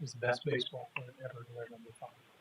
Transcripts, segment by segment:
is the best baseball player ever to wear number 5. Best baseball player ever.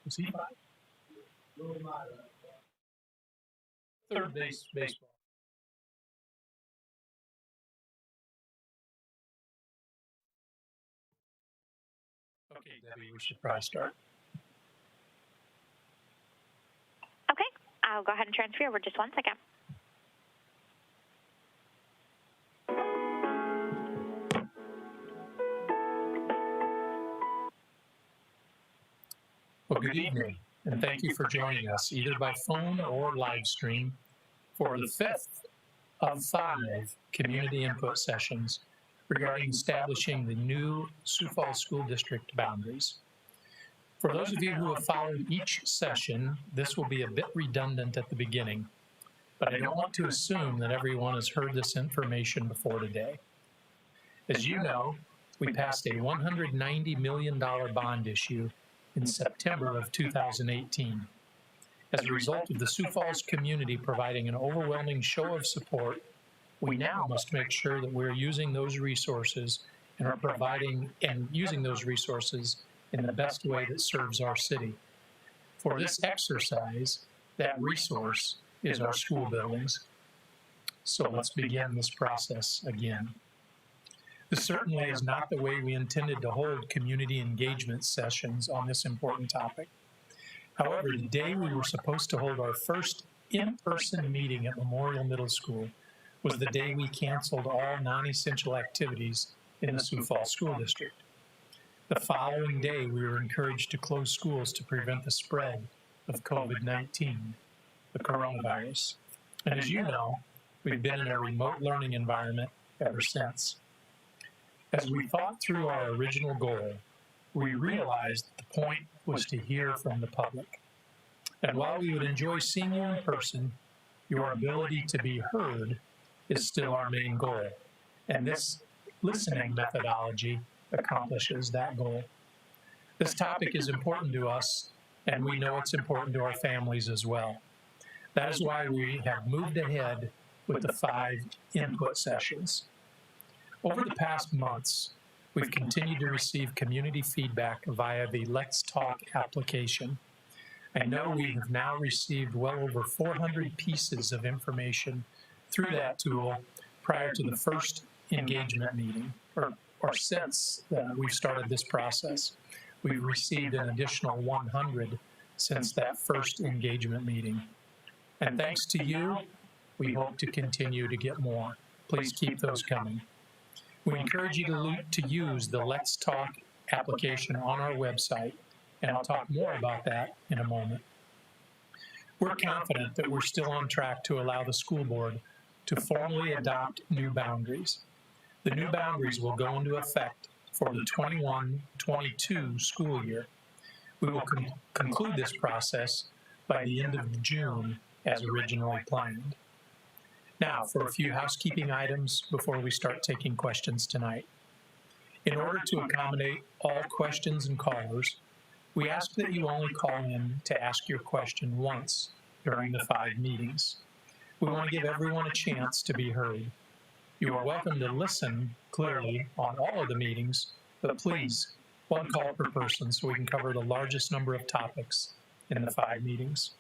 Was he 5? Third base baseball. Okay, Debbie, we should probably start. Okay, I'll go ahead and transfer over. Just 1 second. Well, good evening, and thank you for joining us, either by phone or live stream, for the 5th of 5 community input sessions regarding establishing the new Sioux Falls School District boundaries. For those of you who have followed each session, this will be a bit redundant at the beginning, but I don't want to assume that everyone has heard this information before today. As you know, we passed a $190 million bond issue in September of 2018. As a result of the Sioux Falls community providing an overwhelming show of support, we now must make sure that we're using those resources and are providing and using those resources in the best way that serves our city. For this exercise, that resource is our school buildings. So let's begin this process again. This certainly is not the way we intended to hold community engagement sessions on this important topic. However, the day we were supposed to hold our first in-person meeting at Memorial Middle School was the day we canceled all non-essential activities in the Sioux Falls School District. The following day, we were encouraged to close schools to prevent the spread of COVID-19, the coronavirus. And as you know, we've been in a remote learning environment ever since. As we thought through our original goal, we realized that the point was to hear from the public. And while we would enjoy seeing you in person, your ability to be heard is still our main goal. And this listening methodology accomplishes that goal. This topic is important to us, and we know it's important to our families as well. That is why we have moved ahead with the 5 input sessions. Over the past months, we've continued to receive community feedback via the Let's Talk application. I know we have now received well over 400 pieces of information through that tool prior to the first engagement meeting, or since we've started this process. We've received an additional 100 since that first engagement meeting. And thanks to you, we hope to continue to get more. Please keep those coming. We encourage you to use the Let's Talk application on our website, and I'll talk more about that in a moment. We're confident that we're still on track to allow the school board to formally adopt new boundaries. The new boundaries will go into effect for the 21-22 school year. We will conclude this process by the end of June as originally planned. Now, for a few housekeeping items before we start taking questions tonight. In order to accommodate all questions and callers, we ask that you only call in to ask your question once during the 5 meetings. We want to give everyone a chance to be heard. You are welcome to listen clearly on all of the meetings, but please, 1 call per person so we can cover the largest number of topics in the 5 meetings.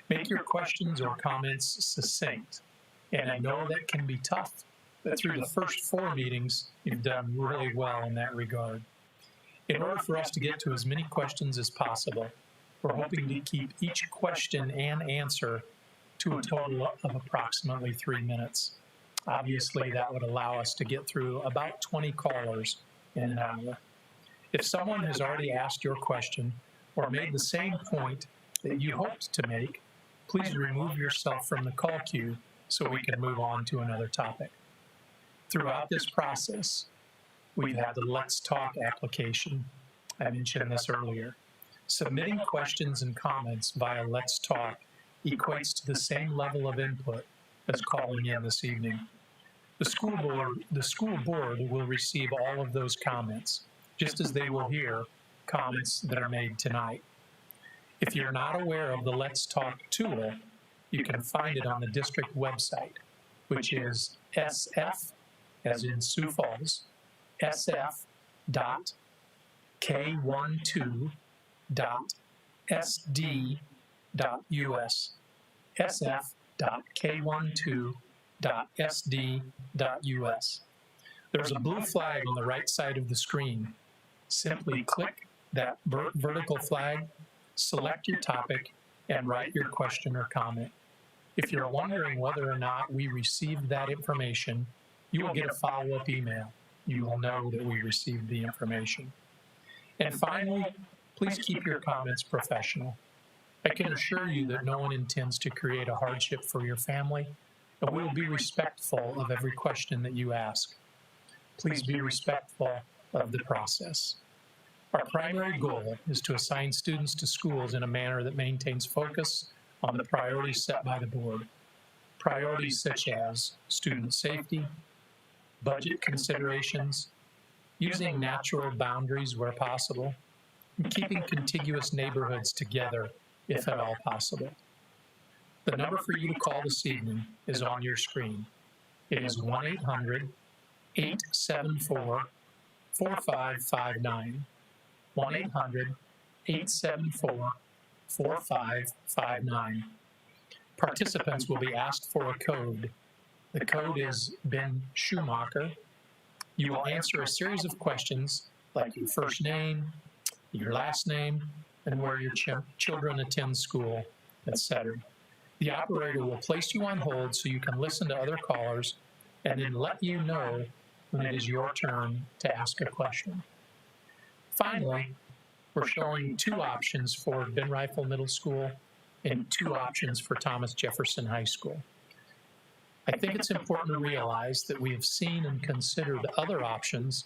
Make your questions or comments succinct. And I know that can be tough, but through the first 4 meetings, you've done really well in that regard. In order for us to get to as many questions as possible, we're hoping to keep each question and answer to a total of approximately 3 minutes. Obviously, that would allow us to get through about 20 callers in an hour. If someone has already asked your question or made the same point that you hoped to make, please remove yourself from the call queue so we can move on to another topic. Throughout this process, we've had the Let's Talk application. I mentioned this earlier. Submitting questions and comments via Let's Talk equates to the same level of input as calling in this evening. The school board will receive all of those comments, just as they will hear comments that are made tonight. If you're not aware of the Let's Talk tool, you can find it on the district website, which is SF, as in Sioux Falls, sf.k12.sd.us, sf.k12.sd.us. There's a blue flag on the right side of the screen. Simply click that vertical flag, select your topic, and write your question or comment. If you're wondering whether or not we received that information, you will get a follow-up email. You will know that we received the information. And finally, please keep your comments professional. I can assure you that no one intends to create a hardship for your family, and we will be respectful of every question that you ask. Please be respectful of the process. Our primary goal is to assign students to schools in a manner that maintains focus on the priorities set by the board. Priorities such as student safety, budget considerations, using natural boundaries where possible, and keeping contiguous neighborhoods together if at all possible. The number for you to call this evening is on your screen. It is 1-800-874-4559. 1-800-874-4559. Participants will be asked for a code. The code is Ben Schumacher. You will answer a series of questions like your first name, your last name, and where your children attend school, etc. The operator will place you on hold so you can listen to other callers and then let you know when it is your turn to ask a question. Finally, we're showing 2 options for Ben Rifle Middle School and 2 options for Thomas Jefferson High School. I think it's important to realize that we have seen and considered other options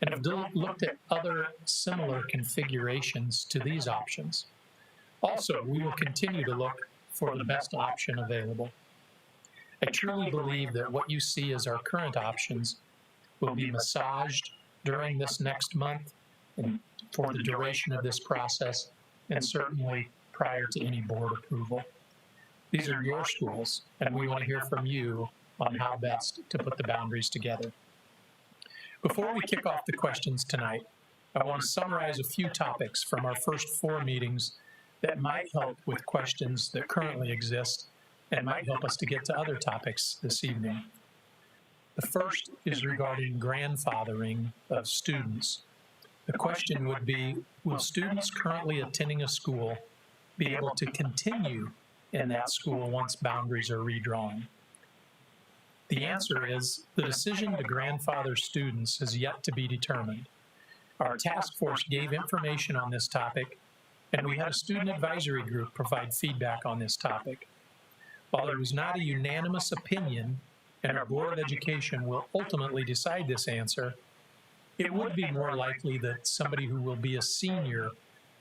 and have looked at other similar configurations to these options. Also, we will continue to look for the best option available. I truly believe that what you see as our current options will be massaged during this next month and for the duration of this process, and certainly prior to any board approval. These are your schools, and we want to hear from you on how best to put the boundaries together. Before we kick off the questions tonight, I want to summarize a few topics from our first 4 meetings that might help with questions that currently exist and might help us to get to other topics this evening. The first is regarding grandfathering of students. The question would be, will students currently attending a school be able to continue in that school once boundaries are redrawn? The answer is, the decision to grandfather students has yet to be determined. Our task force gave information on this topic, and we had a student advisory group provide feedback on this topic. While there was not a unanimous opinion, and our Board of Education will ultimately decide this answer, it would be more likely that somebody who will be a senior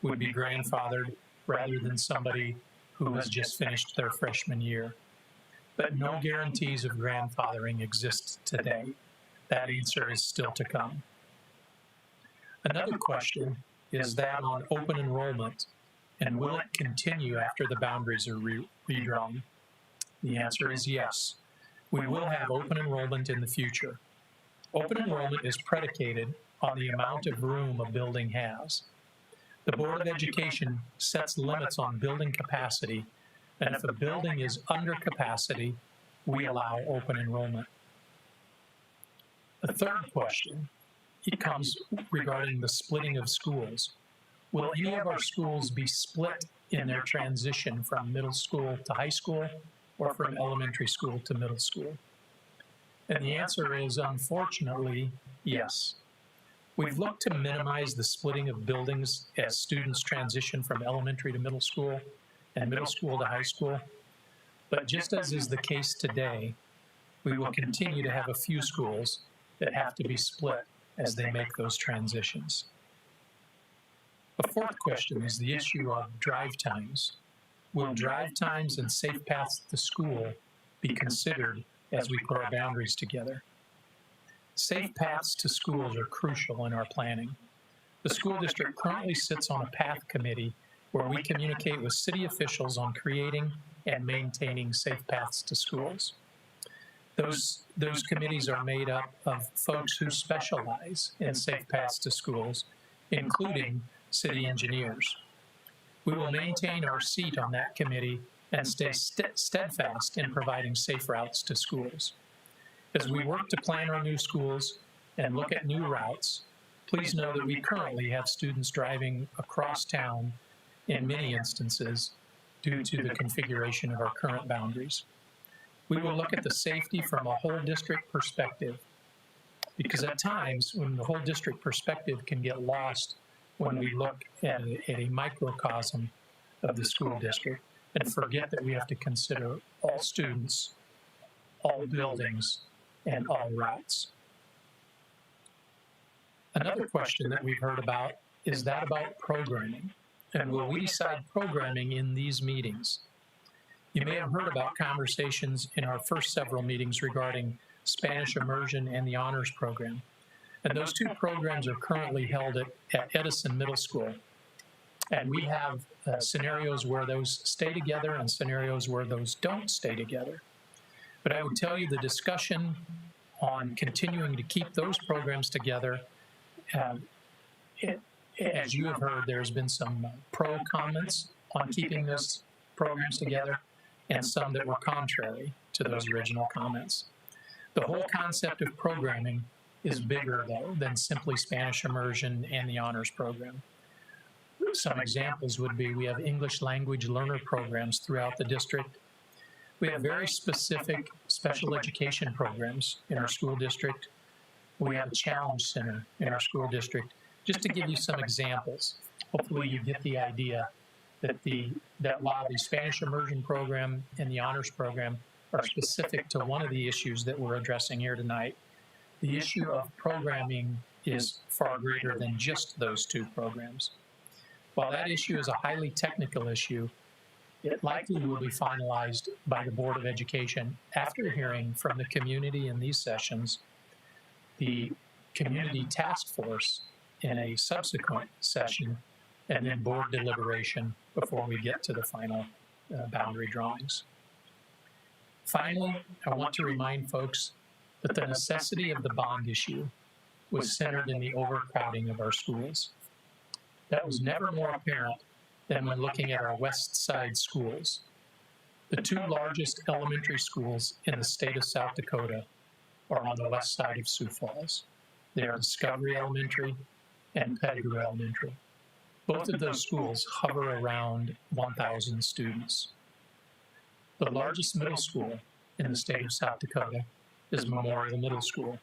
would be grandfathered rather than somebody who has just finished their freshman year. But no guarantees of grandfathering exist today. That answer is still to come. Another question is that on open enrollment, and will it continue after the boundaries are redrawn? The answer is yes. We will have open enrollment in the future. Open enrollment is predicated on the amount of room a building has. The Board of Education sets limits on building capacity And if a building is under capacity, we allow open enrollment. The third question, it comes regarding the splitting of schools. Will any of our schools be split in their transition from middle school to high school or from elementary school to middle school? And the answer is, unfortunately, yes. We've looked to minimize the splitting of buildings as students transition from elementary to middle school and middle school to high school. But just as is the case today, we will continue to have a few schools that have to be split as they make those transitions. The fourth question is the issue of drive times. Will drive times and safe paths to school be considered as we put our boundaries together? Safe paths to schools are crucial in our planning. The school district currently sits on a path committee where we communicate with city officials on creating and maintaining safe paths to schools. Those committees are made up of folks who specialize in safe paths to schools, including city engineers. We will maintain our seat on that committee and stay steadfast in providing safe routes to schools. As we work to plan our new schools and look at new routes, please know that we currently have students driving across town in many instances due to the configuration of our current boundaries. We will look at the safety from a whole district perspective, because at times when the whole district perspective can get lost when we look at a microcosm of the school district and forget that we have to consider all students, all buildings, and all routes. Another question that we've heard about is that about programming, and will we decide programming in these meetings? You may have heard about conversations in our first several meetings regarding Spanish immersion and the honors program. And those two programs are currently held at Edison Middle School. And we have scenarios where those stay together and scenarios where those don't stay together. But I would tell you the discussion on continuing to keep those programs together, as you have heard, there's been some pro comments on keeping those programs together and some that were contrary to those original comments. The whole concept of programming is bigger, though, than simply Spanish immersion and the honors program. Some examples would be we have English language learner programs throughout the district. We have very specific special education programs in our school district. We have a challenge center in our school district. Just to give you some examples, hopefully you get the idea that while the Spanish immersion program and the honors program are specific to one of the issues that we're addressing here tonight, the issue of programming is far greater than just those two programs. While that issue is a highly technical issue, it likely will be finalized by the Board of Education after hearing from the community in these sessions, the community task force in a subsequent session, and then board deliberation before we get to the final boundary drawings. Finally, I want to remind folks that the necessity of the bond issue was centered in the overcrowding of our schools. That was never more apparent than when looking at our West Side schools. The two largest elementary schools in the state of South Dakota are on the west side of Sioux Falls. They are Discovery Elementary and Pettigrew Elementary. Both of those schools hover around 1,000 students. The largest middle school in the state of South Dakota is Memorial Middle School,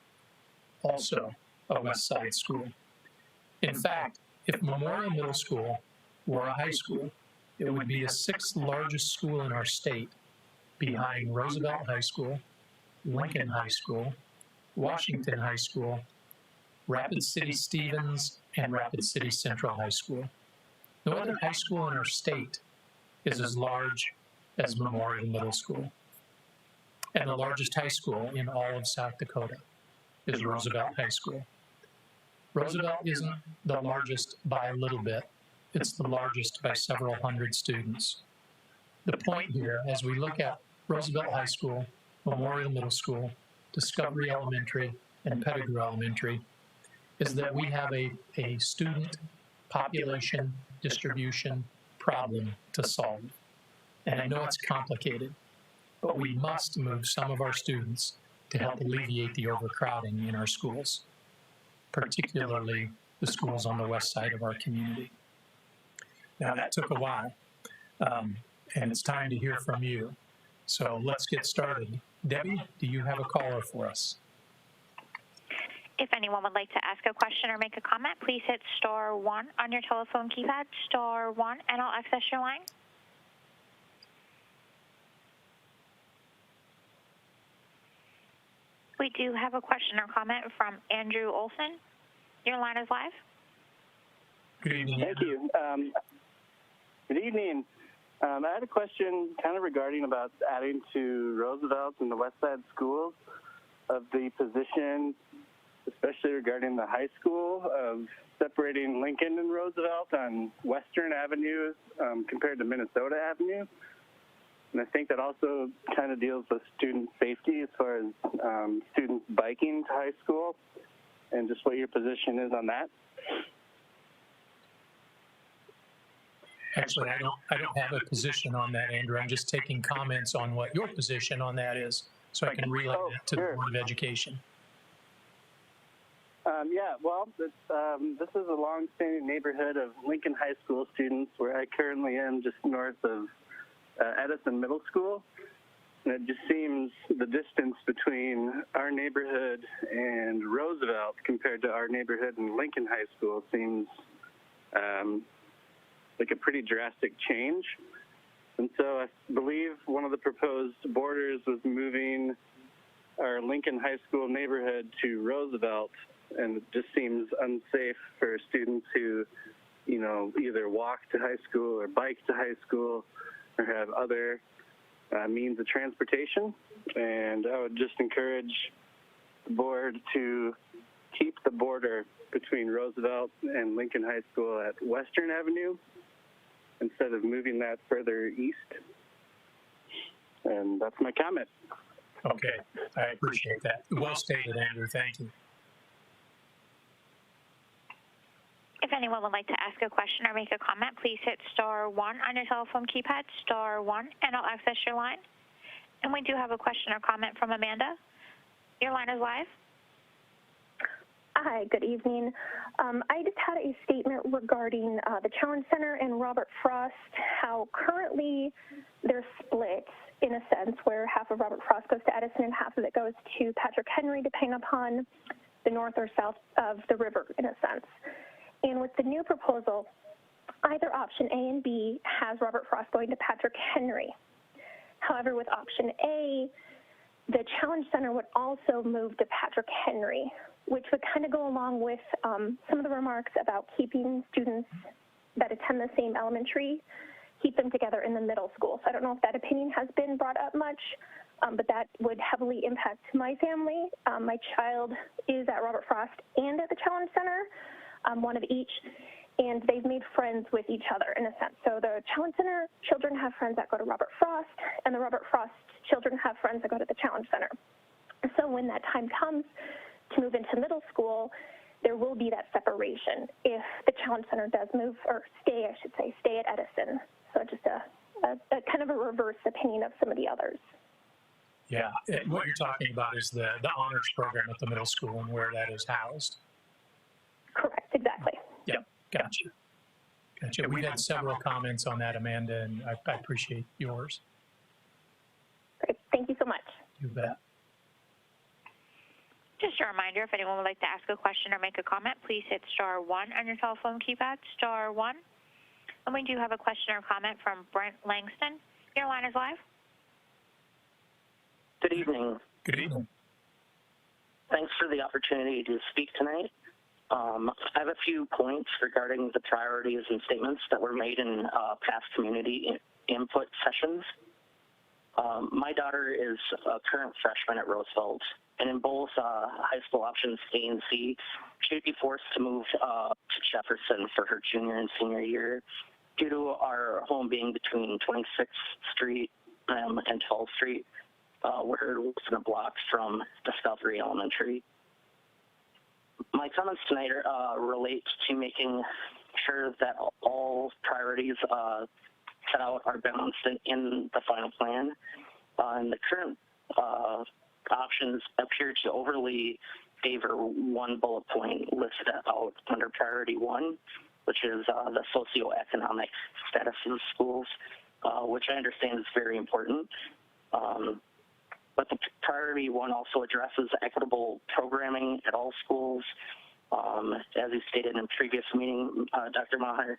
also a West Side school. In fact, if Memorial Middle School were a high school, it would be the sixth largest school in our state, behind Roosevelt High School, Lincoln High School, Washington High School, Rapid City Stevens, and Rapid City Central High School. No other high school in our state is as large as Memorial Middle School. And the largest high school in all of South Dakota is Roosevelt High School. Roosevelt isn't the largest by a little bit. It's the largest by several hundred students. The point here, as we look at Roosevelt High School, Memorial Middle School, Discovery Elementary, and Pettigrew Elementary, is that we have a student population distribution problem to solve. And I know it's complicated, but we must move some of our students to help alleviate the overcrowding in our schools, particularly the schools on the west side of our community. Now, that took a while, and it's time to hear from you. So let's get started. Debbie, do you have a caller for us? If anyone would like to ask a question or make a comment, please hit star 1 on your telephone keypad, star 1, and I'll access your line. We do have a question or comment from Andrew Olson. Your line is live. Good evening. Thank you. Good evening. I had a question kind of regarding about adding to Roosevelt and the West Side schools of the position, especially regarding the high school, of separating Lincoln and Roosevelt on Western Avenue compared to Minnesota Avenue. And I think that also kind of deals with student safety as far as students biking to high school, and just what your position is on that. Actually, I don't have a position on that, Andrew. I'm just taking comments on what your position on that is, so I can relay that to the Board of Education. Yeah, well, this is a long-standing neighborhood of Lincoln High School students where I currently am, just north of Edison Middle School. And it just seems the distance between our neighborhood and Roosevelt compared to our neighborhood and Lincoln High School seems like a pretty drastic change. And so I believe one of the proposed borders was moving our Lincoln High School neighborhood to Roosevelt, and it just seems unsafe for students who, you know, either walk to high school or bike to high school or have other means of transportation. And I would just encourage the board to keep the border between Roosevelt and Lincoln High School at Western Avenue instead of moving that further east. And that's my comment. Okay, I appreciate that. Well stated, Andrew. Thank you. If anyone would like to ask a question or make a comment, please hit star 1 on your telephone keypad, star 1, and I'll access your line. And we do have a question or comment from Amanda. Your line is live. Hi, good evening. I just had a statement regarding the Challenge Center and Robert Frost, how currently they're split in a sense where half of Robert Frost goes to Edison and half of it goes to Patrick Henry, depending upon the north or south of the river in a sense. And with the new proposal, either option A and B has Robert Frost going to Patrick Henry. However, with option A, the Challenge Center would also move to Patrick Henry, which would kind of go along with some of the remarks about keeping students that attend the same elementary, keep them together in the middle school. So I don't know if that opinion has been brought up much, but that would heavily impact my family. My child is at Robert Frost and at the Challenge Center, one of each, and they've made friends with each other in a sense. So the Challenge Center children have friends that go to Robert Frost, and the Robert Frost children have friends that go to the Challenge Center. So when that time comes to move into middle school, there will be that separation if the Challenge Center does move, or stay, I should say, stay at Edison. So just a kind of a reverse opinion of some of the others. Yeah, what you're talking about is the honors program at the middle school and where that is housed. Correct, exactly. Yep, gotcha. Gotcha. We've had several comments on that, Amanda, and I appreciate yours. Great, thank you so much. You bet. Just a reminder, if anyone would like to ask a question or make a comment, please hit star 1 on your telephone keypad, star 1. And we do have a question or comment from Brent Langston. Your line is live. Good evening. Good evening. Thanks for the opportunity to speak tonight. I have a few points regarding the priorities and statements that were made in past community input sessions. My daughter is a current freshman at Roosevelt, and in both high school options A and C, she would be forced to move to Jefferson for her junior and senior year due to our home being between 26th Street and 12th Street. We're within a block from Discovery Elementary. My comments tonight relate to making sure that all priorities set out are balanced in the final plan. And the current options appear to overly favor one bullet point listed out under priority 1, which is the socioeconomic status of schools, which I understand is very important. But the priority 1 also addresses equitable programming at all schools. As you stated in a previous meeting, Dr. Maher,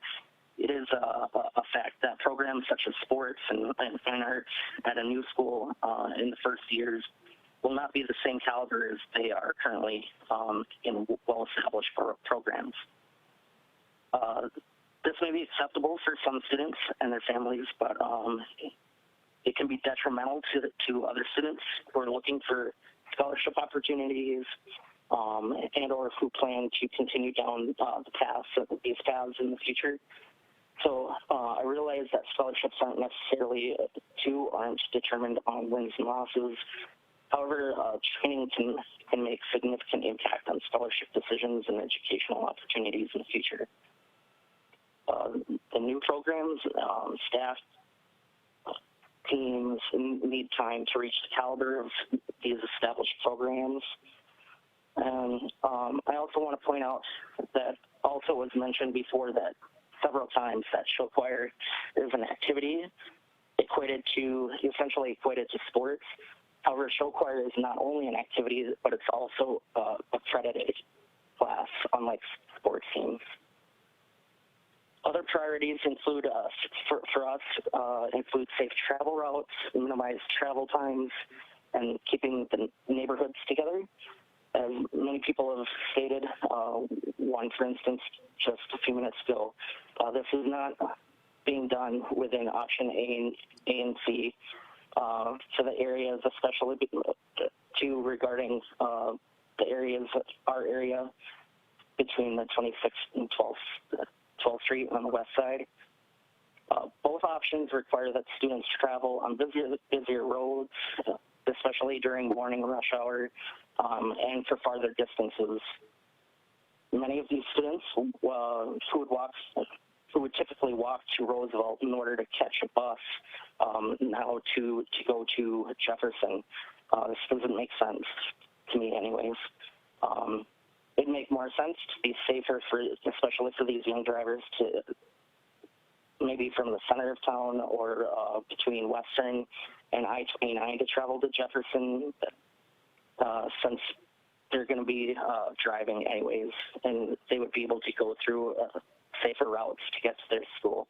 it is a fact that programs such as sports and fine arts at a new school in the first years will not be the same caliber as they are currently in well-established programs. This may be acceptable for some students and their families, but it can be detrimental to other students who are looking for scholarship opportunities and or who plan to continue down these paths in the future. So I realize that scholarships aren't determined on wins and losses. However, training can make significant impact on scholarship decisions and educational opportunities in the future. The new programs, staff, teams need time to reach the caliber of these established programs. And I also want to point out that also was mentioned before that several times that show choir is an activity essentially equated to sports. However, show choir is not only an activity, but it's also accredited class, unlike sports teams. Other priorities include, for us, include safe travel routes, minimize travel times, and keeping the neighborhoods together. As many people have stated, one, for instance, just a few minutes ago, this is not being done within option A and C for the areas, especially regarding the areas, our area between the 26th and 12th Street on the west side. Both options require that students travel on busier roads, especially during morning rush hour, and for farther distances. Many of these students who would typically walk to Roosevelt in order to catch a bus now to go to Jefferson. This doesn't make sense to me anyways. It'd make more sense to be safer, especially for these young drivers, to maybe from the center of town or between Western and I-29 to travel to Jefferson, since they're going to be driving anyways, and they would be able to go through safer routes to get to their school.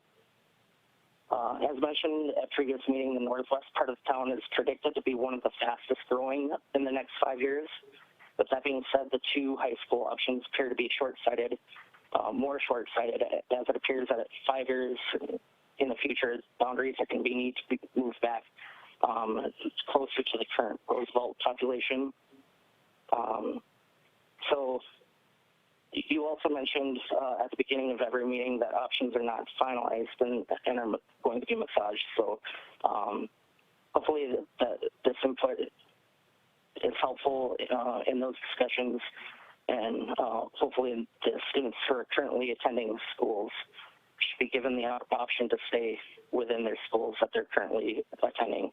As mentioned at previous meeting, the northwest part of the town is predicted to be one of the fastest growing in the next 5 years. But that being said, the two high school options appear to be short-sighted, more short-sighted, as it appears that at 5 years in the future, boundaries are going to need to be moved back closer to the current Roosevelt population. So you also mentioned at the beginning of every meeting that options are not finalized and are going to be massaged. So hopefully this input is helpful in those discussions, and hopefully the students who are currently attending schools should be given the option to stay within their schools that they're currently attending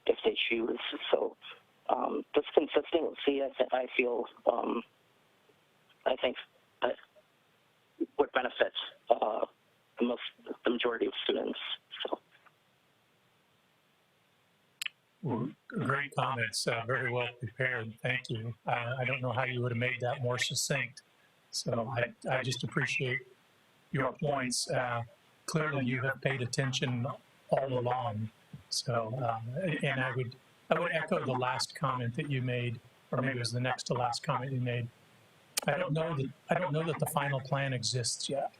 if they choose. So this consistency, I feel, I think that would benefit the majority of students. So. Well, great comments, very well prepared. Thank you. I don't know how you would have made that more succinct. So I just appreciate your points. Clearly, you have paid attention all along. So, and I would echo the last comment that you made, or maybe it was the next to last comment you made. I don't know that the final plan exists yet.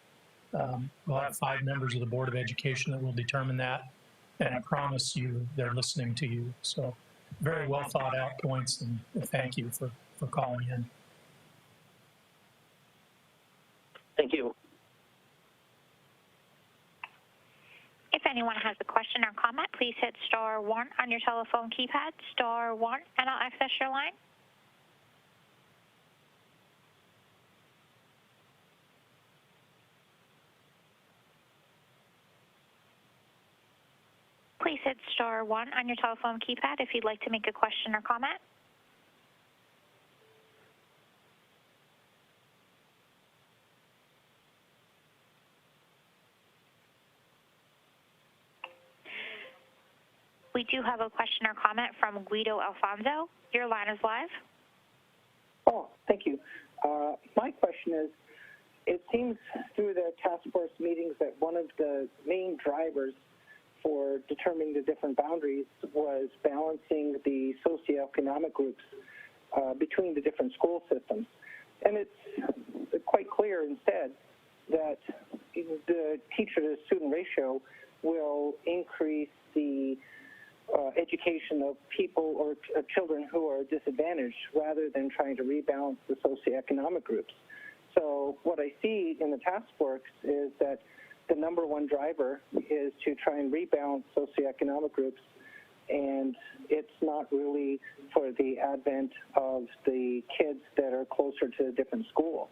We'll have 5 members of the Board of Education that will determine that, and I promise you they're listening to you. So very well thought out points, and thank you for calling in. Thank you. If anyone has a question or comment, please hit *1 on your telephone keypad, *1, and I'll access your line. hit star 1 on your telephone keypad if you'd like to make a question or comment. We do have a question or comment from Guido Alfonso. Your line is live. Oh, thank you. My question is, it seems through the task force meetings that one of the main drivers for determining the different boundaries was balancing the socioeconomic groups between the different school systems. And it's quite clear instead that the teacher-to-student ratio will increase the education of people or children who are disadvantaged rather than trying to rebalance the socioeconomic groups. So what I see in the task force is that the number one driver is to try and rebalance socioeconomic groups, and it's not really for the advent of the kids that are closer to different schools.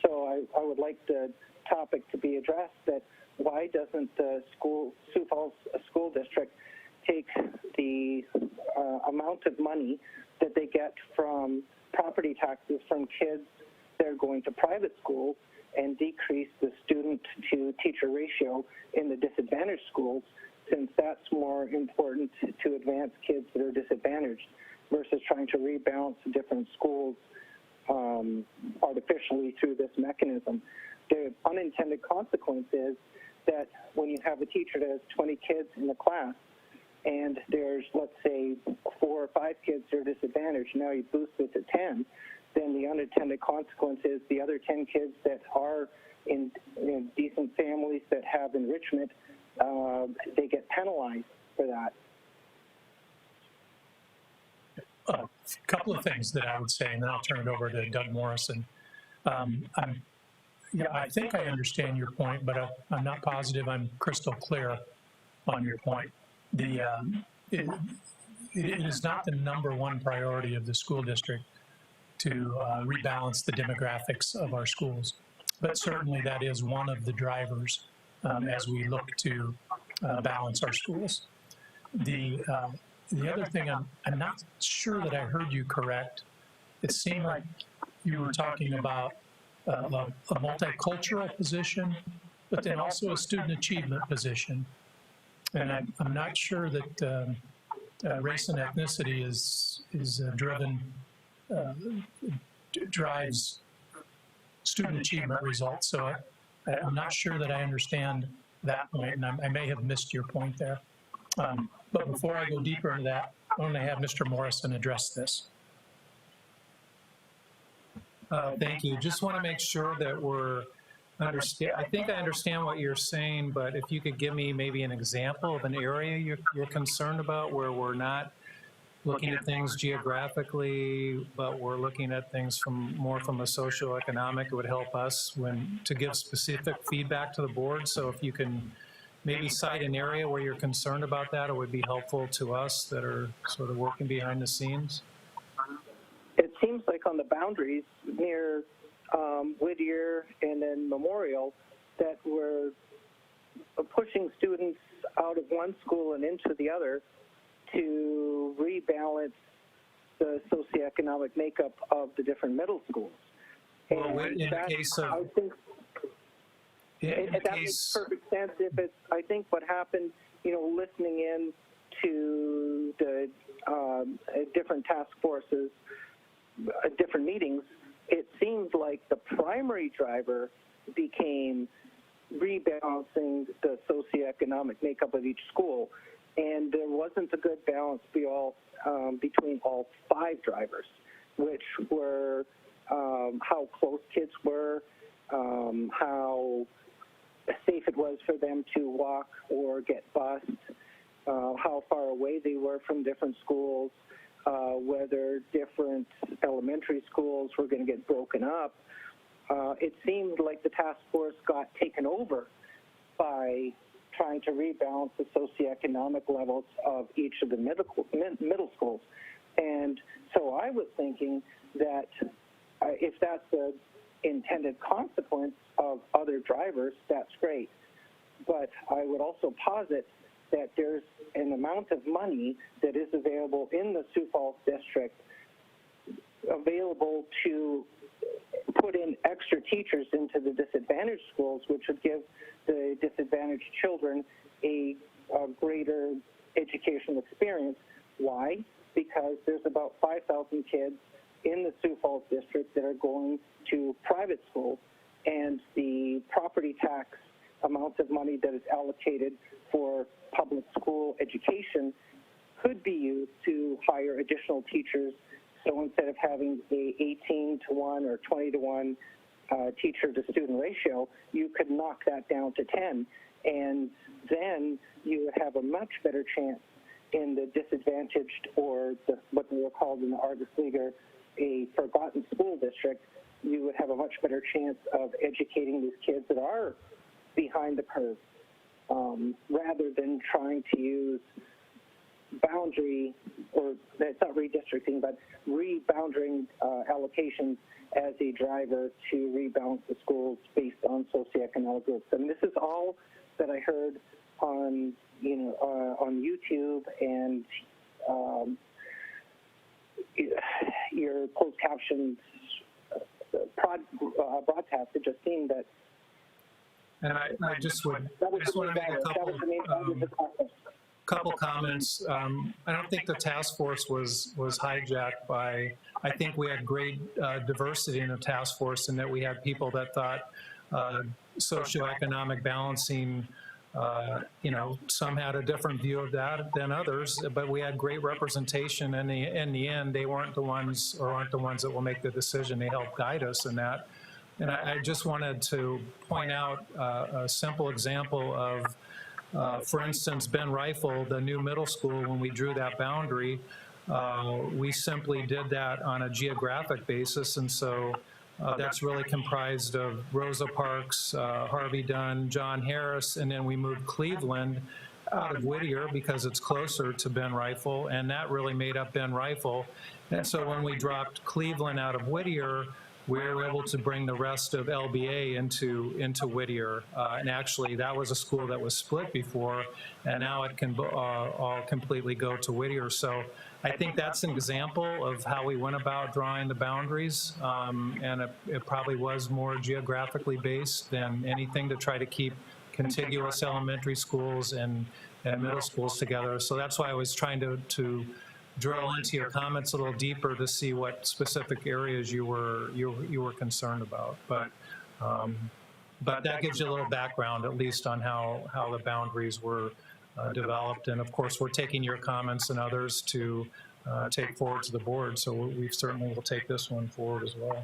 So I would like the topic to be addressed that why doesn't the Sioux Falls School District take the amount of money that they get from property taxes from kids that are going to private schools and decrease the student-to-teacher ratio in the disadvantaged schools, since that's more important to advance kids that are disadvantaged versus trying to rebalance the different schools artificially through this mechanism. The unintended consequence is that when you have a teacher that has 20 kids in the class, and there's, let's say, 4 or 5 kids that are disadvantaged, now you boost it to 10, then the unintended consequence is the other 10 kids that are in decent families that have enrichment, they get penalized for that. A couple of things that I would say, and then I'll turn it over to Doug Morrison. I think I understand your point, but I'm not positive I'm crystal clear on your point. It is not the number one priority of the school district to rebalance the demographics of our schools, but certainly that is one of the drivers as we look to balance our schools. The other thing, I'm not sure that I heard you correct. It seemed like you were talking about a multicultural position, but then also a student achievement position. And I'm not sure that race and ethnicity drives student achievement results. So I'm not sure that I understand that point, and I may have missed your point there. But before I go deeper into that, I want to have Mr. Morrison address this. Thank you. Just want to make sure that we're I think I understand what you're saying, but if you could give me maybe an example of an area you're concerned about where we're not looking at things geographically, but we're looking at things more from a socioeconomic, it would help us to give specific feedback to the board. So if you can maybe cite an area where you're concerned about that, it would be helpful to us that are sort of working behind the scenes. It seems like on the boundaries near Whittier and then Memorial that we're pushing students out of one school and into the other to rebalance the socioeconomic makeup of the different middle schools. Well, in the case of, I think that makes perfect sense. I think what happened, listening in to the different task forces, different meetings, it seems like the primary driver became rebalancing the socioeconomic makeup of each school, and there wasn't a good balance between all 5 drivers, which were how close kids were, how safe it was for them to walk or get bused, how far away they were from different schools, whether different elementary schools were going to get broken up. It seemed like the task force got taken over by trying to rebalance the socioeconomic levels of each of the middle schools. And so I was thinking that if that's the intended consequence of other drivers, that's great. But I would also posit that there's an amount of money that is available in the Sioux Falls District available to put in extra teachers into the disadvantaged schools, which would give the disadvantaged children a greater educational experience. Why? Because there's about 5,000 kids in the Sioux Falls District that are going to private schools, and the property tax amount of money that is allocated for public school education could be used to hire additional teachers. So instead of having a 18-to-1 or 20-to-1 teacher-to-student ratio, you could knock that down to 10, and then you would have a much better chance in the disadvantaged, or what we were called in the Argus Leaguer, a forgotten school district. You would have a much better chance of educating these kids that are behind the curve, rather than trying to use boundary, or that's not redistricting, but rebounding allocations as a driver to rebalance the schools based on socioeconomic groups. And this is all that I heard on on YouTube and your closed captions broadcast. It just seemed that. And I just want to make a couple comments. I don't think the task force was hijacked by, I think we had great diversity in the task force, in that we had people that thought socioeconomic balancing, some had a different view of that than others, but we had great representation. And in the end, they weren't the ones, or aren't the ones that will make the decision. They help guide us in that. And I just wanted to point out a simple example of, for instance, Ben Rifle, the new middle school, when we drew that boundary, we simply did that on a geographic basis. And so that's really comprised of Rosa Parks, Harvey Dunn, John Harris, and then we moved Cleveland out of Whittier because it's closer to Ben Rifle, and that really made up Ben Rifle. And so when we dropped Cleveland out of Whittier, we were able to bring the rest of LBA into Whittier. And actually, that was a school that was split before, and now it can all completely go to Whittier. So I think that's an example of how we went about drawing the boundaries. And it probably was more geographically based than anything, to try to keep contiguous elementary schools and middle schools together. So that's why I was trying to drill into your comments a little deeper to see what specific areas you were concerned about. But that gives you a little background, at least, on how the boundaries were developed. And of course, we're taking your comments and others to take forward to the board. So we certainly will take this one forward as well.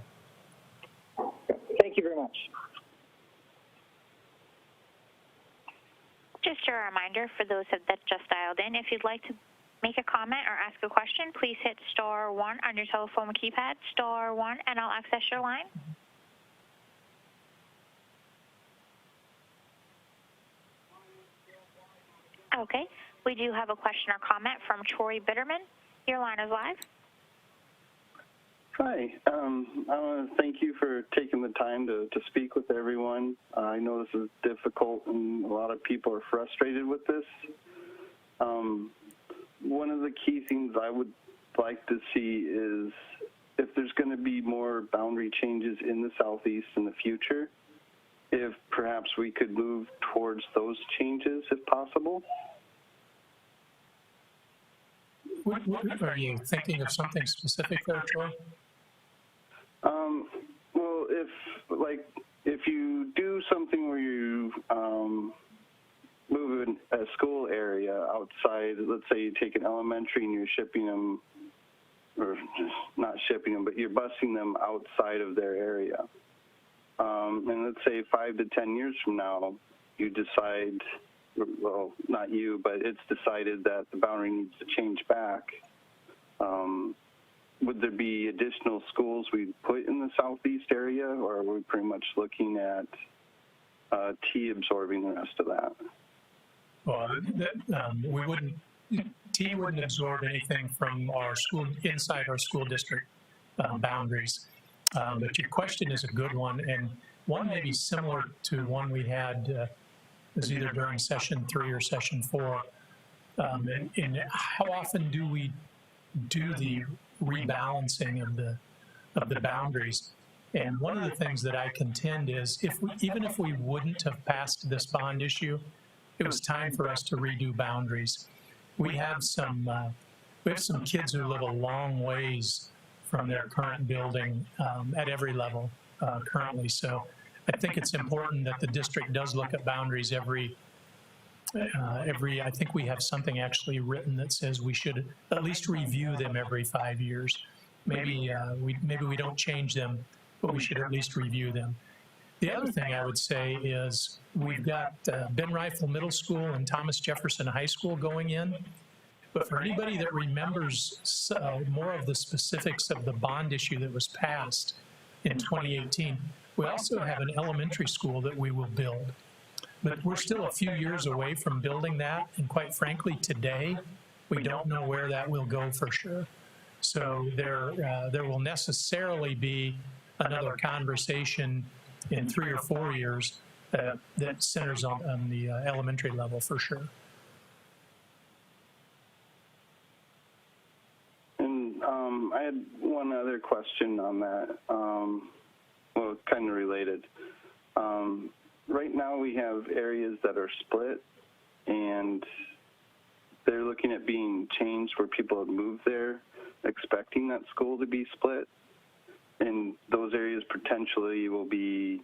Thank you very much. Just a reminder for those that just dialed in, if you'd like to make a comment or ask a question, please hit star 1 on your telephone keypad, star 1, and I'll access your line. Okay, we do have a question or comment from Troy Bitterman. Your line is live. Hi, I want to thank you for taking the time to speak with everyone. I know this is difficult and a lot of people are frustrated with this. One of the key things I would like to see is if there's going to be more boundary changes in the Southeast in the future, if perhaps we could move towards those changes if possible. What are you thinking of something specific there, Troy? Well, if you do something where you move a school area outside, let's say you take an elementary and you're shipping them, or not shipping them, but you're busing them outside of their area. And let's say 5 to 10 years from now, you decide, well, not you, but it's decided that the boundary needs to change back. Would there be additional schools we'd put in the Southeast area, or are we pretty much looking at T absorbing the rest of that? Well, we wouldn't. T wouldn't absorb anything from our school, inside our school district boundaries. But your question is a good one, and one maybe similar to one we had is either during session 3 or session 4. And how often do we do the rebalancing of the boundaries? And one of the things that I contend is even if we wouldn't have passed this bond issue, it was time for us to redo boundaries. We have some kids who live a long ways from their current building at every level currently. So I think it's important that the district does look at boundaries every, I think we have something actually written that says we should at least review them every 5 years. Maybe we don't change them, but we should at least review them. The other thing I would say is we've got Ben Rifle Middle School and Thomas Jefferson High School going in. But for anybody that remembers more of the specifics of the bond issue that was passed in 2018, we also have an elementary school that we will build. But we're still a few years away from building that, and quite frankly, today, we don't know where that will go for sure. So there will necessarily be another conversation in 3 or 4 years that centers on the elementary level for sure. And I had one other question on that. Well, it's kind of related. Right now we have areas that are split, and they're looking at being changed where people have moved there expecting that school to be split. And those areas potentially will be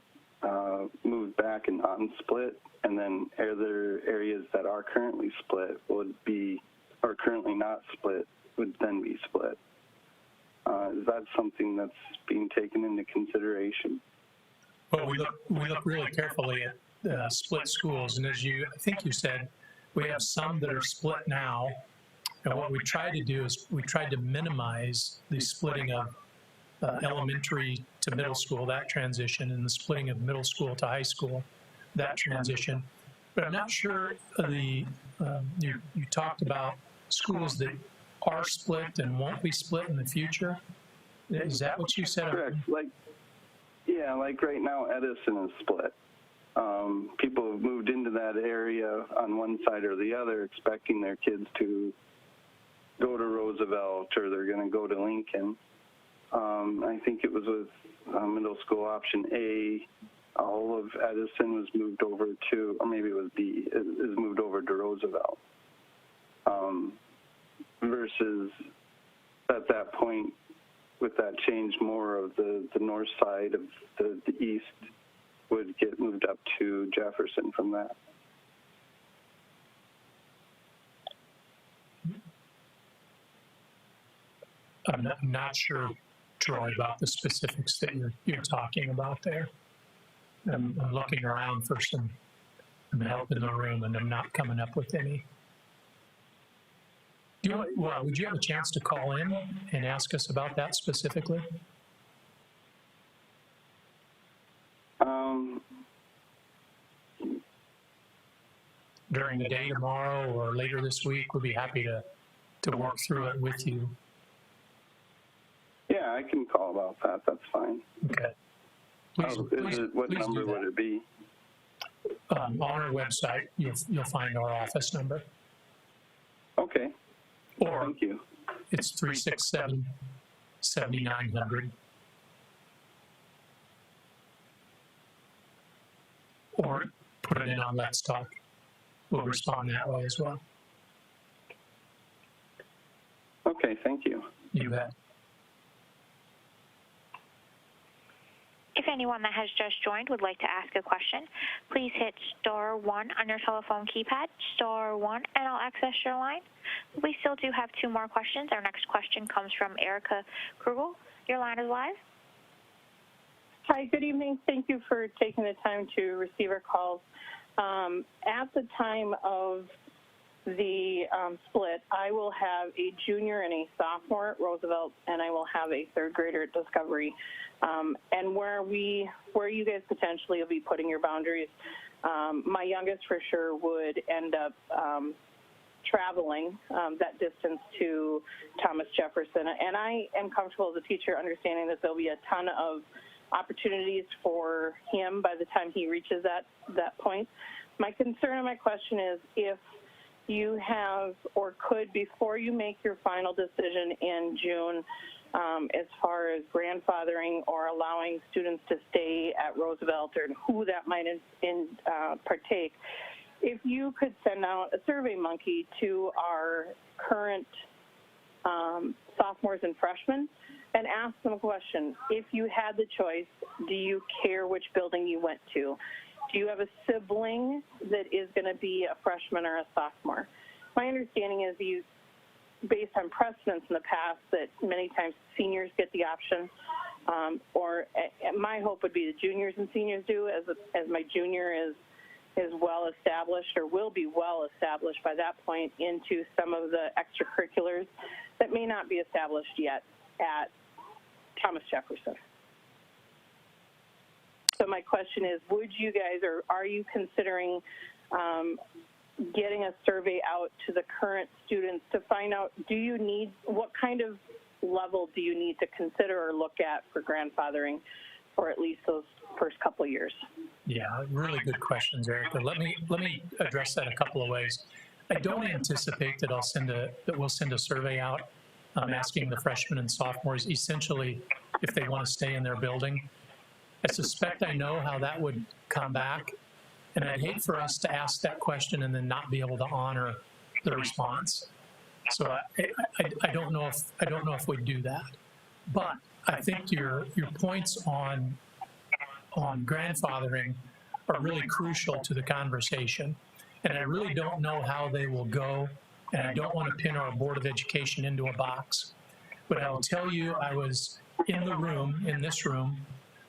moved back and unsplit, and then other areas that are currently split would be, or currently not split, would then be split. Is that something that's being taken into consideration? Well, we look really carefully at split schools, and as I think you said, we have some that are split now, and what we try to do is we tried to minimize the splitting of elementary to middle school, that transition, and the splitting of middle school to high school, that transition. But I'm not sure you talked about schools that are split and won't be split in the future. Is that what you said? Correct. Like right now, Edison is split. People have moved into that area on one side or the other, expecting their kids to go to Roosevelt or they're going to go to Lincoln. I think it was with middle school option A, all of Edison was moved over to, or maybe it was B, is moved over to Roosevelt. Versus at that point, with that change, more of the north side of the east would get moved up to Jefferson from that. I'm not sure, Troy, about the specifics that you're talking about there. I'm looking around for some help in the room, and I'm not coming up with any. Would you have a chance to call in and ask us about that specifically? During the day tomorrow or later this week, we'd be happy to work through it with you. Yeah, I can call about that. That's fine. Okay. What number would it be? On our website, you'll find our office number. Okay. Or thank you. It's 367-7900. Or put it in on Let's Talk. We'll respond that way as well. Okay, thank you. You bet. If anyone that has just joined would like to ask a question, please hit star 1 on your telephone keypad, star 1, and I'll access your line. We still do have 2 more questions. Our next question comes from Erica Krugel. Your line is live. Hi, good evening. Thank you for taking the time to receive our calls. At the time of the split, I will have a junior and a sophomore at Roosevelt, and I will have a 3rd grader at Discovery. And where you guys potentially will be putting your boundaries, my youngest for sure would end up traveling that distance to Thomas Jefferson. And I am comfortable as a teacher understanding that there'll be a ton of opportunities for him by the time he reaches that point. My concern and my question is if you have or could, before you make your final decision in June, as far as grandfathering or allowing students to stay at Roosevelt or who that might partake, if you could send out a survey monkey to our current sophomores and freshmen and ask them a question. If you had the choice, do you care which building you went to? Do you have a sibling that is going to be a freshman or a sophomore? My understanding is based on precedents in the past, that many times seniors get the option, or my hope would be the juniors and seniors do, as my junior is well established or will be well established by that point into some of the extracurriculars that may not be established yet at Thomas Jefferson. So my question is, would you guys, or are you considering getting a survey out to the current students to find out, what kind of level do you need to consider or look at for grandfathering for at least those first couple of years? Yeah, really good questions, Erica. Let me address that a couple of ways. I don't anticipate that we'll send a survey out asking the freshmen and sophomores essentially if they want to stay in their building. I suspect I know how that would come back, and I'd hate for us to ask that question and then not be able to honor the response. So I don't know if we'd do that, but I think your points on grandfathering are really crucial to the conversation, and I really don't know how they will go, and I don't want to pin our Board of Education into a box. But I will tell you, I was in this room,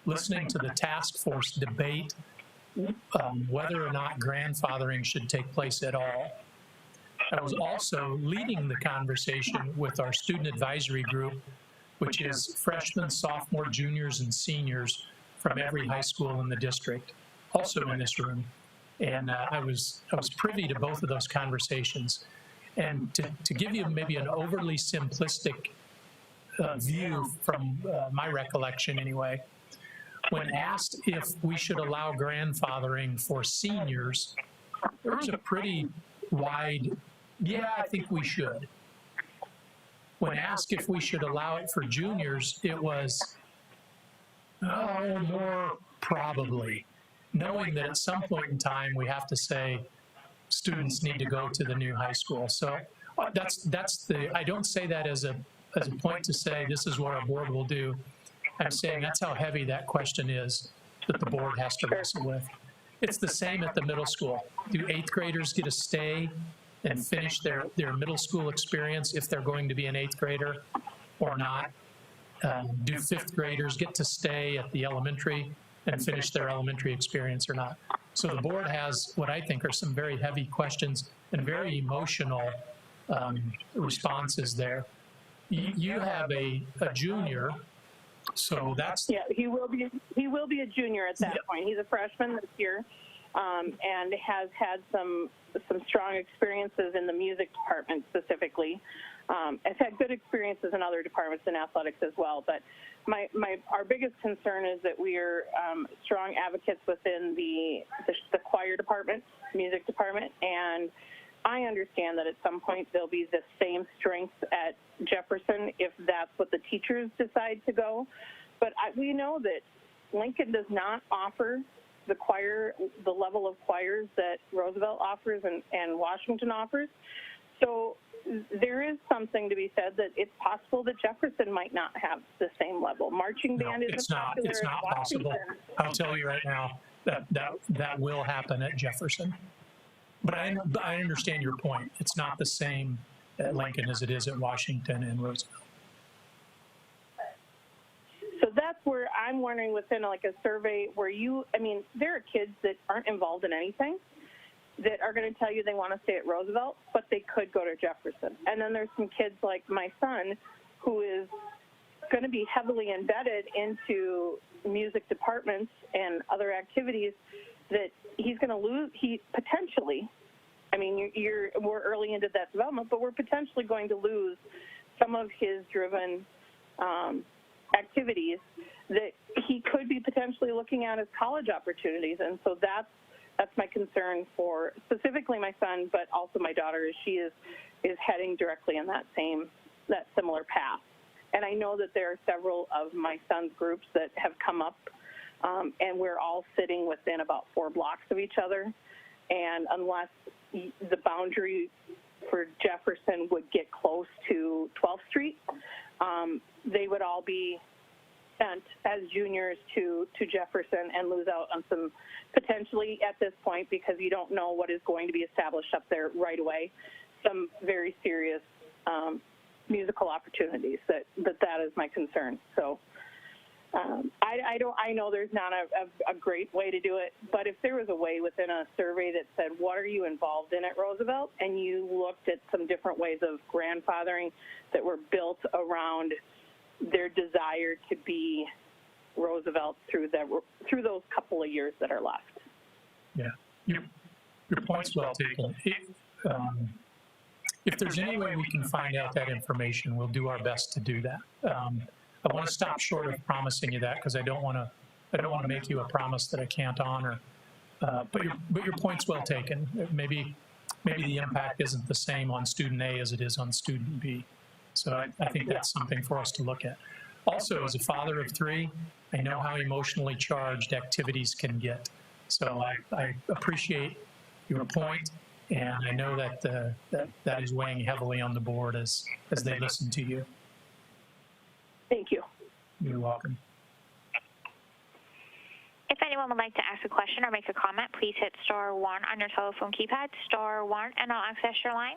listening to the task force debate whether or not grandfathering should take place at all. I was also leading the conversation with our student advisory group, which is freshmen, sophomore, juniors, and seniors from every high school in the district, also in this room. And I was privy to both of those conversations. And to give you maybe an overly simplistic view from my recollection anyway, when asked if we should allow grandfathering for seniors, there was a pretty wide, yeah, I think we should. When asked if we should allow it for juniors, it was, oh, more probably, knowing that at some point in time we have to say students need to go to the new high school. So I don't say that as a point to say this is what our board will do. I'm saying that's how heavy that question is that the board has to wrestle with. It's the same at the middle school. Do 8th graders get to stay and finish their middle school experience if they're going to be an 8th grader or not? Do 5th graders get to stay at the elementary and finish their elementary experience or not? So the board has what I think are some very heavy questions and very emotional responses there. You have a junior, so that's... Yeah, he will be a junior at that point. He's a freshman this year and has had some strong experiences in the music department specifically. Has had good experiences in other departments in athletics as well, but our biggest concern is that we are strong advocates within the choir department, music department, and I understand that at some point there'll be the same strength at Jefferson if that's what the teachers decide to go. But we know that Lincoln does not offer the level of choirs that Roosevelt offers and Washington offers. So there is something to be said that it's possible that Jefferson might not have the same level. Marching band isn't popular. It's not possible. I'll tell you right now that will happen at Jefferson. But I understand your point. It's not the same at Lincoln as it is at Washington and Roosevelt. So that's where I'm wondering within like a survey where there are kids that aren't involved in anything that are going to tell you they want to stay at Roosevelt, but they could go to Jefferson. And then there's some kids like my son who is going to be heavily embedded into music departments and other activities that he's going to lose. He potentially, we're early into that development, but we're potentially going to lose some of his driven activities that he could be potentially looking at as college opportunities. And so that's that's my concern for specifically my son, but also my daughter, is she is heading directly in that similar path. And I know that there are several of my son's groups that have come up, and we're all sitting within about 4 blocks of each other. And unless the boundary for Jefferson would get close to 12th Street, they would all be sent as juniors to Jefferson and lose out on some, potentially at this point, because you don't know what is going to be established up there right away, some very serious musical opportunities. That is my concern. So I know there's not a great way to do it, but if there was a way within a survey that said, what are you involved in at Roosevelt, and you looked at some different ways of grandfathering that were built around their desire to be Roosevelt through those couple of years that are left. Yeah, your point's well taken. If there's any way we can find out that information, we'll do our best to do that. I want to stop short of promising you that, because I don't want to make you a promise that I can't honor. But your point's well taken. Maybe the impact isn't the same on student A as it is on student B. So I think that's something for us to look at. Also, as a father of 3, I know how emotionally charged activities can get. So I appreciate your point, and I know that that is weighing heavily on the board as they listen to you. Thank you. You're welcome. If anyone would like to ask a question or make a comment, please hit *1 on your telephone keypad, *1, and I'll access your line.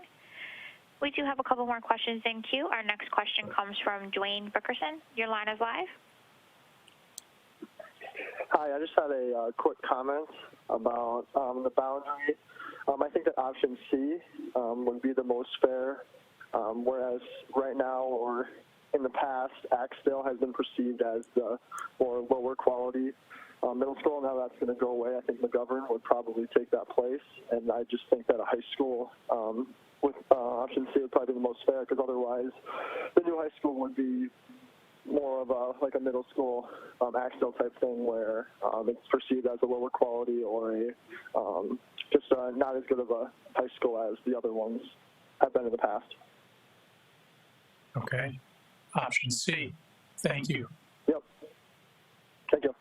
We do have a couple more questions in queue. Our next question comes from Dwayne Bickerson. Your line is live. Hi, I just had a quick comment about the boundary. I think that option C would be the most fair, whereas right now or in the past, Axdale has been perceived as the more lower quality middle school. Now that's going to go away. I think McGovern would probably take that place, and I just think that a high school with option C would probably be the most fair, because otherwise the new high school would be more of a middle school Axdale type thing, where it's perceived as a lower quality or just not as good of a high school as the other ones have been in the past. Okay. Option C. Thank you. Yep. Thank you.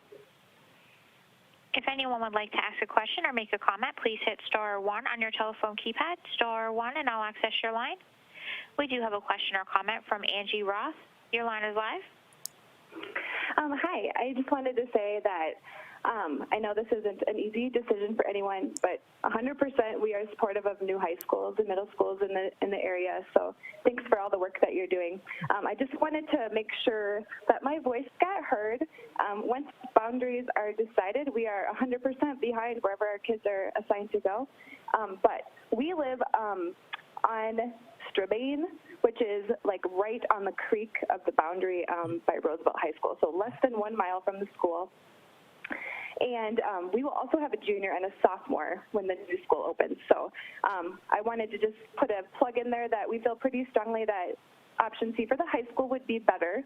If anyone would like to ask a question or make a comment, please hit *1 on your telephone keypad, *1, and I'll access your line. We do have a question or comment from Angie Roth. Your line is live. Hi, I just wanted to say that I know this isn't an easy decision for anyone, but 100% we are supportive of new high schools and middle schools in the area, so thanks for all the work that you're doing. I just wanted to make sure that my voice got heard. Once boundaries are decided, we are 100% behind wherever our kids are assigned to go, but we live on Strabane, which is like right on the creek of the boundary by Roosevelt High School, so less than 1 mile from the school. And we will also have a junior and a sophomore when the new school opens. So I wanted to just put a plug in there that we feel pretty strongly that option C for the high school would be better,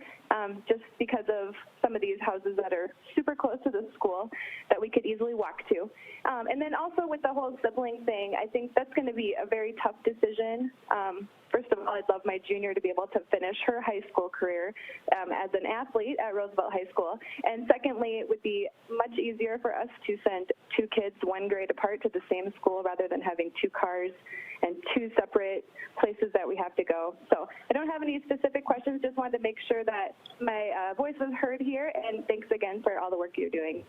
just because of some of these houses that are super close to the school that we could easily walk to. And then also with the whole sibling thing, I think that's going to be a very tough decision. First of all, I'd love my junior to be able to finish her high school career as an athlete at Roosevelt High School. And secondly, it would be much easier for us to send 2 kids 1 grade apart to the same school rather than having 2 cars and 2 separate places that we have to go. So I don't have any specific questions, just wanted to make sure that my voice was heard here, and thanks again for all the work you're doing.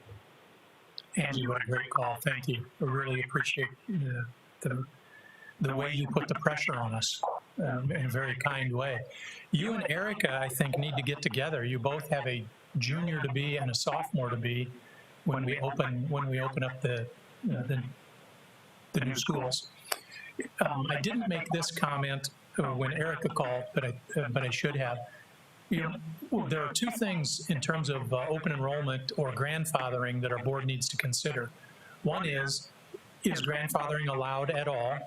Angie, what a great call. Thank you. I really appreciate the way you put the pressure on us in a very kind way. You and Erica, I think, need to get together. You both have a junior to be and a sophomore to be when we open up the new schools. I didn't make this comment when Erica called, but I should have. You know, there are 2 things in terms of open enrollment or grandfathering that our board needs to consider. One is grandfathering allowed at all?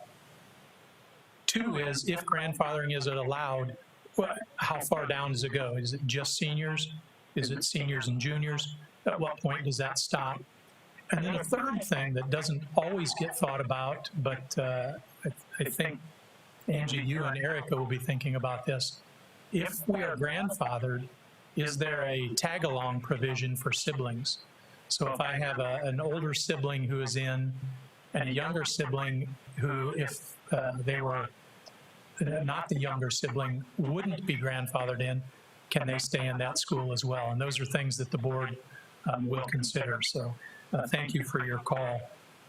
2 is, if grandfathering is allowed, how far down does it go? Is it just seniors? Is it seniors and juniors? At what point does that stop? And then a third thing that doesn't always get thought about, but I think, Angie, you and Erica will be thinking about this. If we are grandfathered, is there a tag-along provision for siblings? So if I have an older sibling who is in and a younger sibling who, if they were not the younger sibling, wouldn't be grandfathered in, can they stay in that school as well? And those are things that the board will consider. So thank you for your call,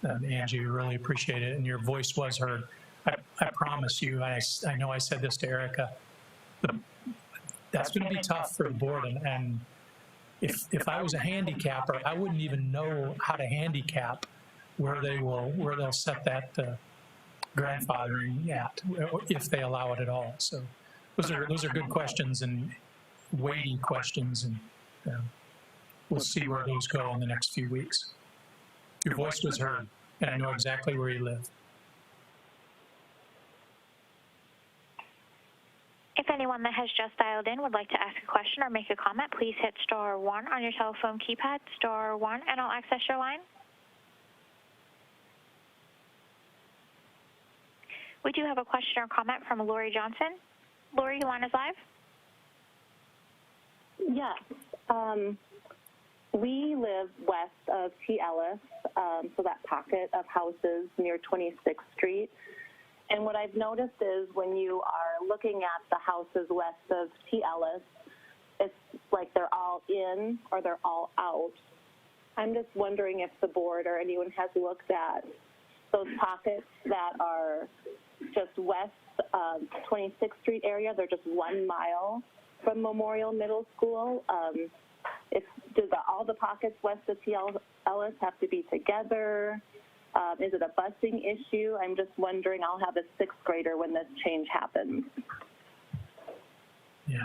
Angie. We really appreciate it. And your voice was heard. I promise you, I know I said this to Erica, that's going to be tough for the board. And if I was a handicapper, I wouldn't even know how to handicap where they'll set that grandfathering at, if they allow it at all. So those are good questions and weighty questions, and we'll see where those go in the next few weeks. Your voice was heard, and I know exactly where you live. If anyone that has just dialed in would like to ask a question or make a comment, please hit star 1 on your telephone keypad, star 1, and I'll access your line. We do have a question or comment from Lori Johnson. Lori, your line is live. Yes. We live west of T. Ellis, so that pocket of houses near 26th Street. And what I've noticed is when you are looking at the houses west of T. Ellis, it's like they're all in or they're all out. I'm just wondering if the board or anyone has looked at those pockets that are just west of 26th Street area. They're just 1 mile from Memorial Middle School. Do all the pockets west of T. Ellis have to be together? Is it a busing issue? I'm just wondering. I'll have a 6th grader when this change happens. Yeah,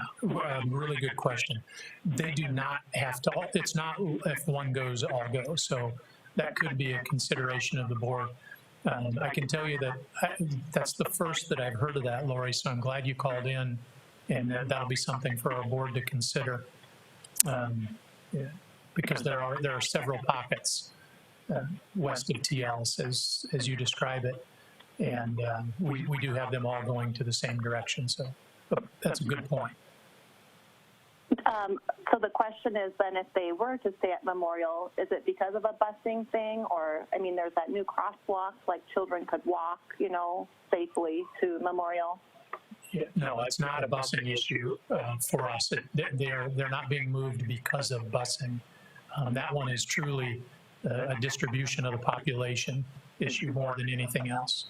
really good question. They do not have to, it's not if one goes, all go. So that could be a consideration of the board. I can tell you that that's the first that I've heard of that, Lori, so I'm glad you called in, and that'll be something for our board to consider. Because there are several pockets west of TLs as you describe it, and we do have them all going to the same direction. So that's a good point. So the question is then, if they were to stay at Memorial, is it because of a busing thing, or I mean, there's that new crosswalk, like children could walk, safely to Memorial? Yeah, no, it's not a busing issue for us. They're not being moved because of busing. That one is truly a distribution of the population issue more than anything else.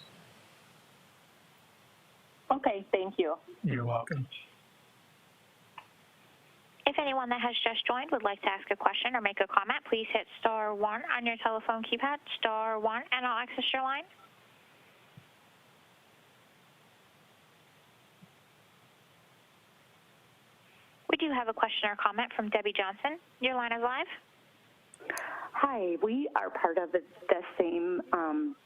Okay, thank you. You're welcome. If anyone that has just joined would like to ask a question or make a comment, please hit star 1 on your telephone keypad, star 1, and I'll access your line. We do have a question or comment from Debbie Johnson. Your line is live. Hi, we are part of the same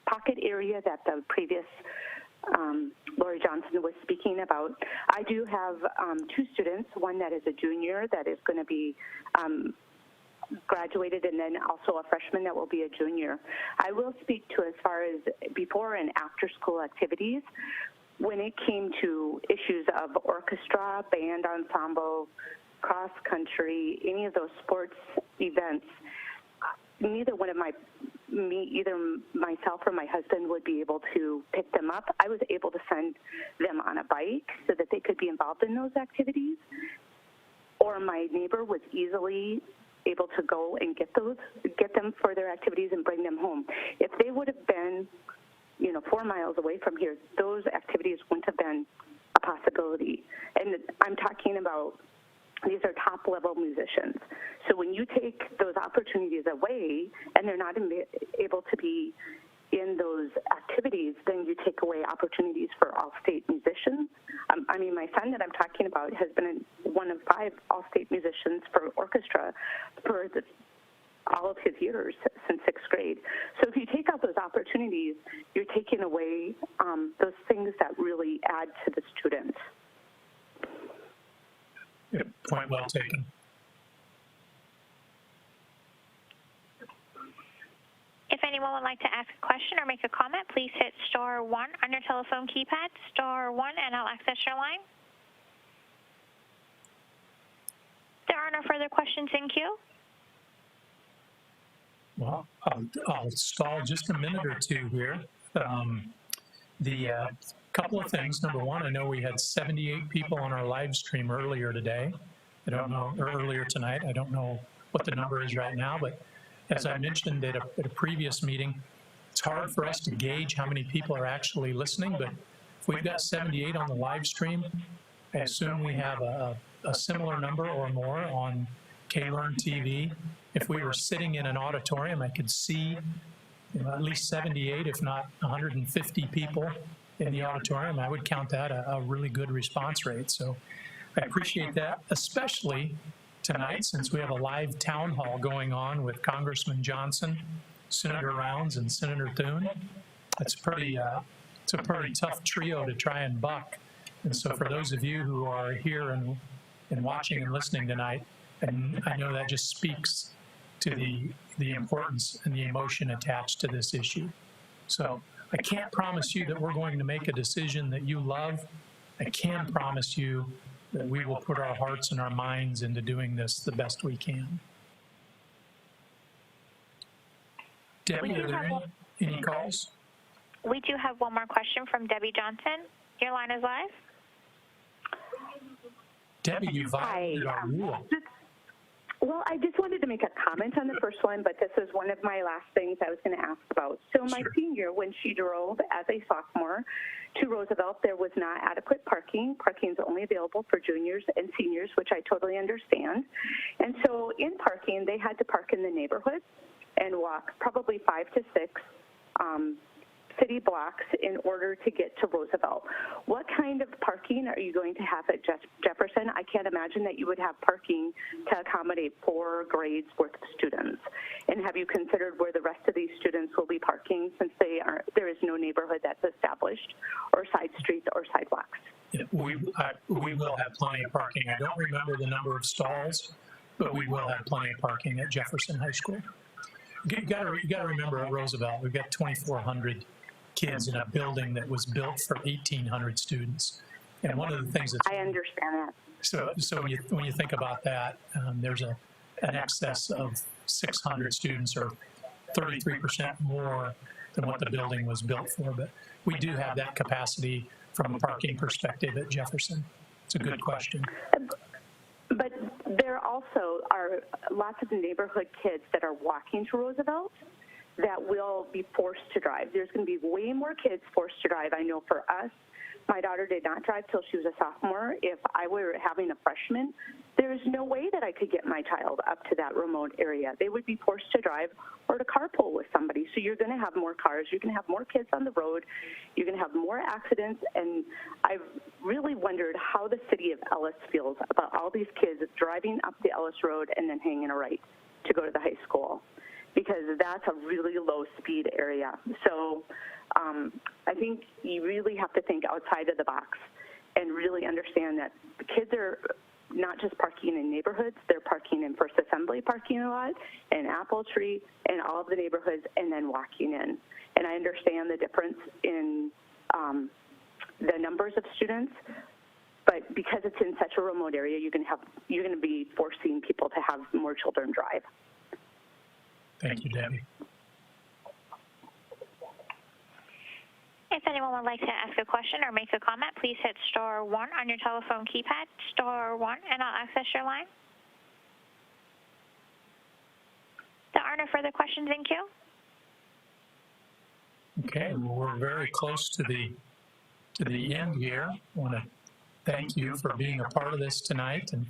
pocket area that the previous Lori Johnson was speaking about. I do have 2 students, one that is a junior that is going to be graduated, and then also a freshman that will be a junior. I will speak to as far as before and after school activities. When it came to issues of orchestra, band ensemble, cross country, any of those sports events, neither one of either myself or my husband would be able to pick them up. I was able to send them on a bike so that they could be involved in those activities, or my neighbor was easily able to go and get them for their activities and bring them home. If they would have been 4 miles away from here, those activities wouldn't have been a possibility. And I'm talking about, these are top-level musicians. So when you take those opportunities away and they're not able to be in those activities, then you take away opportunities for all-state musicians. I mean, my son that I'm talking about has been one of 5 all-state musicians for orchestra for all of his years since 6th grade. So if you take out those opportunities, you're taking away those things that really add to the students. Yeah, point well taken. anyone would like to ask a question or make a comment, please hit star 1 on your telephone keypad, star 1, and I'll access your line. There are no further questions in queue. Well, I'll stall just a minute or two here. The couple of things. Number one, I know we had 78 people on our live stream earlier today. I don't know, or earlier tonight. I don't know what the number is right now, but as I mentioned at a previous meeting, it's hard for us to gauge how many people are actually listening, but if we've got 78 on the live stream, I assume we have a similar number or more on K-Learn TV. If we were sitting in an auditorium, I could see at least 78, if not 150 people in the auditorium. I would count that a really good response rate. So I appreciate that, especially tonight since we have a live town hall going on with Congressman Johnson, Senator Rounds, and Senator Thune. It's a pretty tough trio to try and buck. And so for those of you who are here and watching and listening tonight, and I know that just speaks to the importance and the emotion attached to this issue. So I can't promise you that we're going to make a decision that you love. I can promise you that we will put our hearts and our minds into doing this the best we can. Debbie, are there any calls? We do have one more question from Debbie Johnson. Your line is live. Debbie, you violated our rule. Well, I just wanted to make a comment on the first one, but this is one of my last things I was going to ask about. So my senior, when she drove as a sophomore to Roosevelt, there was not adequate parking. Parking is only available for juniors and seniors, which I totally understand. And so in parking, they had to park in the neighborhood and walk probably 5 to 6 city blocks in order to get to Roosevelt. What kind of parking are you going to have at Jefferson? I can't imagine that you would have parking to accommodate 4 grades worth of students. And have you considered where the rest of these students will be parking since there is no neighborhood that's established, or side streets or sidewalks? Yeah, we will have plenty of parking. I don't remember the number of stalls, but we will have plenty of parking at Jefferson High School. You got to remember at Roosevelt, we've got 2,400 kids in a building that was built for 1,800 students. And one of the things that's... I understand that. So when you think about that, there's an excess of 600 students, or 33% more than what the building was built for. But we do have that capacity from a parking perspective at Jefferson. It's a good question. But there also are lots of neighborhood kids that are walking to Roosevelt that will be forced to drive. There's going to be way more kids forced to drive. I know for us, my daughter did not drive till she was a sophomore. If I were having a freshman, there's no way that I could get my child up to that remote area. They would be forced to drive or to carpool with somebody. So you're going to have more cars. You're going to have more kids on the road. You're going to have more accidents. And I've really wondered how the city of Ellis feels about all these kids driving up the Ellis Road and then hanging a right to go to the high school, because that's a really low speed area. So I think you really have to think outside of the box and really understand that the kids are not just parking in neighborhoods, they're parking in First Assembly parking lot, and Apple Tree, and all of the neighborhoods, and then walking in. And I understand the difference in the numbers of students, but because it's in such a remote area, you're going to be forcing people to have more children drive. Thank you, Debbie. If anyone would like to ask a question or make a comment, please hit star 1 on your telephone keypad, star 1, and I'll access your line. There are no further questions in queue. Okay, well, we're very close to the end here. I want to thank you for being a part of this tonight. And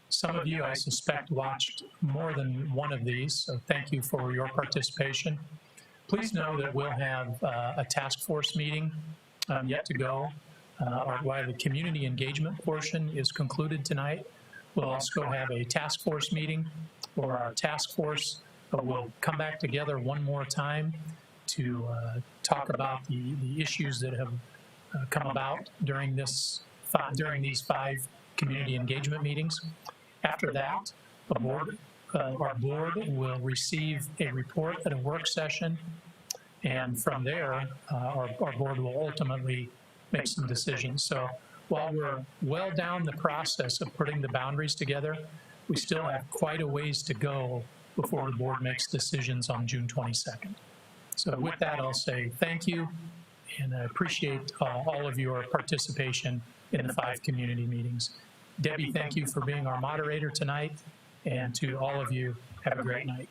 some of you, I suspect, watched more than one of these, so thank you for your participation. Please know that we'll have a task force meeting yet to go. While the community engagement portion is concluded tonight, we'll also have a task force meeting for our task force. We'll come back together one more time to talk about the issues that have come about during these 5 community engagement meetings. After that, the board our board will receive a report at a work session, and from there, our board will ultimately make some decisions. So while we're well down the process of putting the boundaries together, we still have quite a ways to go before the board makes decisions on June 22nd. So with that, I'll say thank you, and I appreciate all of your participation in the 5 community meetings. Debbie, thank you for being our moderator tonight, and to all of you, have a great night.